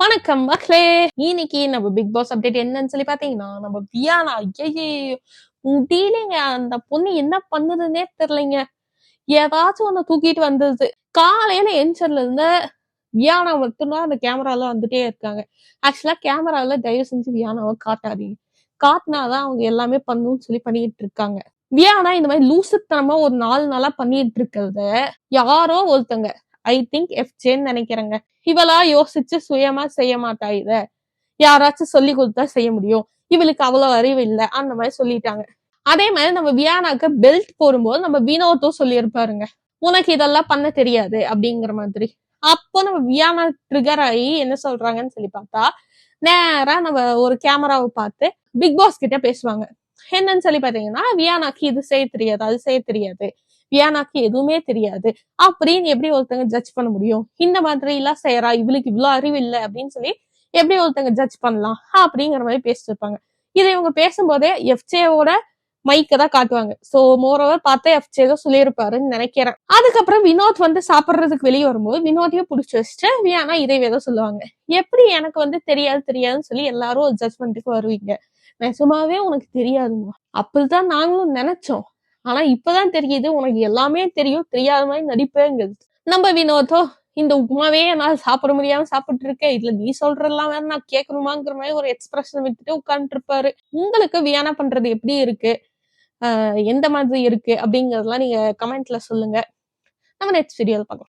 வணக்கம் மக்களே. இன்னைக்கு நம்ம பிக் பாஸ் அப்டேட் என்னன்னு சொல்லி பாத்தீங்கன்னா, நம்ம வியானா முடியலைங்க. அந்த பொண்ணு என்ன பண்ணுதுன்னே தெரியலைங்க. ஏதாச்சும் ஒண்ணு தூக்கிட்டு வந்தது. காலையில எந்திரிச்சதுல இருந்து வியானா மட்டும்தான் அந்த கேமரால வந்துட்டே இருக்காங்க. ஆக்சுவலா கேமரால தயவு செஞ்சு வியானாவை காட்டாதீங்க. காட்டினாதான் அவங்க எல்லாமே பண்ணணும்னு சொல்லி பண்ணிட்டு இருக்காங்க. வியானா இந்த மாதிரி லூசுத்தனமா ஒரு 4 நாளா பண்ணிட்டு இருக்கிறத யாரோ ஒருத்தங்க, ஐ திங்க் எஃப்ஜேன்னு நினைக்கிறேங்க, இவளா யோசிச்சு சுயமா செய்ய மாட்டா. இத யாராச்சும் சொல்லி கொடுத்தா செய்ய முடியும், இவளுக்கு அவ்வளவு அறிவு இல்லை அந்த மாதிரி சொல்லிட்டாங்க. அதே மாதிரி நம்ம வியானாக்கு பெல்ட் போடும்போது நம்ம வினோத்தும் சொல்லியிருப்பாருங்க, உனக்கு இதெல்லாம் பண்ண தெரியாது அப்படிங்கிற மாதிரி. அப்போ நம்ம வியானா ட்ரிகர் ஆகி என்ன சொல்றாங்கன்னு சொல்லி பார்த்தா, நேரா நம்ம ஒரு கேமராவை பார்த்து பிக் பாஸ் கிட்ட பேசுவாங்க. என்னன்னு சொல்லி பாத்தீங்கன்னா, வியானாக்கு இது செய்ய தெரியாது, அது செய்ய தெரியாது, வியானாக்கு எதுவுமே தெரியாது அப்படின்னு எப்படி ஒருத்தங்க ஜட்ஜ் பண்ண முடியும், இந்த மாதிரி எல்லாம் செய்யறா, இவளுக்கு இவ்வளவு அறிவு இல்லை அப்படின்னு சொல்லி எப்படி ஒருத்தங்க ஜட்ஜ் பண்ணலாம் அப்படிங்கிற மாதிரி பேசிட்டு இருப்பாங்க. இதை இவங்க பேசும்போதே எஃப்ஜேவோட மைக்க தான் காட்டுவாங்க. சோ மோரோவர் பார்த்தா எஃப்ஜே தான் சொல்லியிருப்பாருன்னு நினைக்கிறேன். அதுக்கப்புறம் வினோத் வந்து சாப்பிடுறதுக்கு வெளியே வரும்போது வினோத்தையும் புடிச்சு வச்சுட்டு வியானா இதைவே தான் சொல்லுவாங்க. எப்படி எனக்கு வந்து தெரியாது தெரியாதுன்னு சொல்லி எல்லாரும் ஒரு ஜட்ஜ்மெண்ட்டுக்கு வருவீங்க, நிஜமாவே உனக்கு தெரியாதுமா, அப்படிதான் நாங்களும் நினைச்சோம், ஆனா இப்பதான் தெரியுது உனக்கு எல்லாமே தெரியும், தெரியாத மாதிரி நடிப்பேங்கிறது. நம்ம வினோதோ இந்த உப்புமாவே என்னால சாப்பிட முடியாம சாப்பிட்டு இருக்கேன், இதுல நீ சொல்றதெல்லாம் வேற நான் கேட்கணுமாங்கிற மாதிரி ஒரு எக்ஸ்பிரஷன் விட்டுட்டு உட்கார்ந்து இருப்பாரு. உங்களுக்கு வியானா பண்றது எப்படி இருக்கு, எந்த மாதிரி இருக்கு அப்படிங்கறதெல்லாம் நீங்க கமெண்ட்ல சொல்லுங்க. நம்ம நெக்ஸ்ட் வீடியோல பார்க்கலாம்.